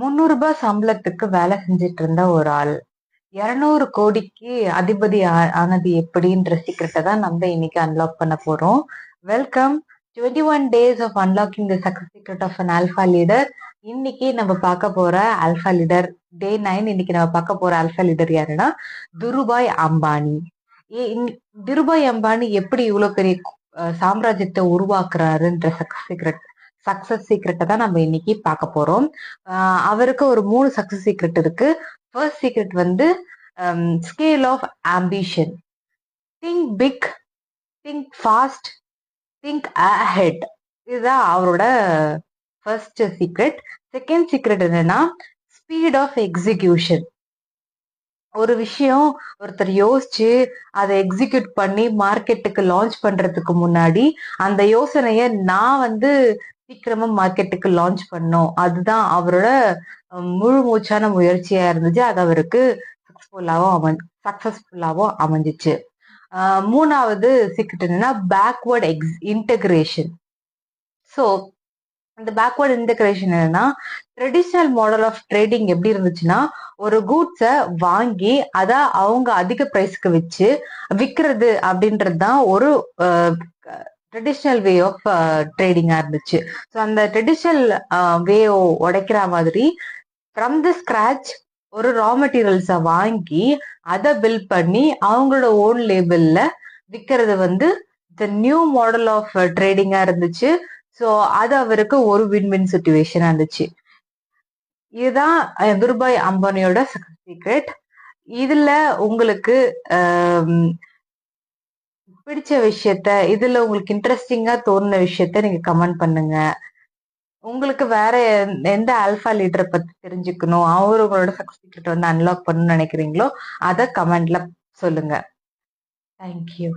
ரூ. 300 சம்பளத்துக்கு வேலை செஞ்சுட்டு இருந்த ஒரு ஆள் 200 கோடிக்கு அதிபதி ஆனது எப்படின்ற சீக்கிரட்டை தான் நம்ம இன்னைக்கு அன்லாக் பண்ண போறோம். Welcome 21 days of unlocking the success secret of an alpha leader. இன்னைக்கு நம்ம பார்க்க போற ஆல்பா லீடர் டே 9. இன்னைக்கு நம்ம பார்க்க போற ஆல்பா லீடர் யாருன்னா திருபாய் அம்பானி. திருபாய் அம்பானி எப்படி இவ்வளவு பெரிய சாம்ராஜ்யத்தை உருவாக்குறாருன்ற சக்சஸ் சீக்ரெட்டை தான் நம்ம இன்னைக்கு பார்க்க போறோம். அவருக்கு ஒரு 3 சக்சஸ் சீக்ரெட் இருக்கு. ஃபர்ஸ்ட் சீக்ரெட் வந்து scale of ambition. Think big, think fast, think ahead. இதுதான் அவரோட ஃபர்ஸ்ட் சீக்ரெட். செகண்ட் சீக்ரெட் என்னன்னா ஸ்பீட் ஆஃப் எக்ஸிகியூஷன். ஒரு விஷயம் ஒருத்தர் யோசிச்சு அதை எக்ஸிக்யூட் பண்ணி மார்க்கெட்டுக்கு லான்ச் பண்றதுக்கு முன்னாடி அந்த யோசனைய நான் சீக்கிரமா மார்க்கெட்டுக்கு லான்ச் பண்ணோம். அதுதான் அவரோட முழு மூச்சான முயற்சியா இருந்துச்சு. அது அவருக்கு சக்சஸ்ஃபுல்லாவும் அமைஞ்சிச்சு. மூணாவது சீக்ரெட் என்னன்னா பேக்வர்ட் இன்டகிரேஷன். ஸோ இந்த பேக்வர்ட் இன்டகிரேஷன் என்னன்னா ட்ரெடிஷ்னல் மாடல் ஆஃப் ட்ரேடிங் எப்படி இருந்துச்சுன்னா ஒரு கூட்ஸை வாங்கி அதை அவங்க அதிக பிரைஸ்க்கு வச்சு விற்கிறது அப்படின்றது தான் ஒரு ட்ரெடிஷ்னல் வே ஆஃப் ட்ரேடிங்கா இருந்துச்சு. ஸோ அந்த ட்ரெடிஷ்னல் வே உடைக்கிற மாதிரி ஃப்ரம் த ஸ்கிராச் ஒரு ரா மெட்டீரியல்ஸை வாங்கி அதை பில்ட் பண்ணி அவங்களோட ஓன் லேபிள்ல விற்கிறது த நியூ மாடல் ஆஃப் ட்ரேடிங்கா இருந்துச்சு. ஸோ அது அவருக்கு ஒரு வின்-வின் சிச்சுவேஷனா இருந்துச்சு. இதுதான் திருபாய் அம்பானியோட சக்சஸ் சீக்ரெட். இதுல உங்களுக்கு பிடிச்ச விஷயத்த, இதுல உங்களுக்கு இன்ட்ரெஸ்டிங்கா தோணுன விஷயத்த நீங்க கமெண்ட் பண்ணுங்க. உங்களுக்கு வேற எந்த ஆல்பா லீடரை பத்தி தெரிஞ்சுக்கணும், அவங்களோட சக்சஸ் சீக்ரெட் அன்லாக் பண்ணணும்னு நினைக்கிறீங்களோ அதை கமெண்ட்ல சொல்லுங்க. தேங்க்யூ.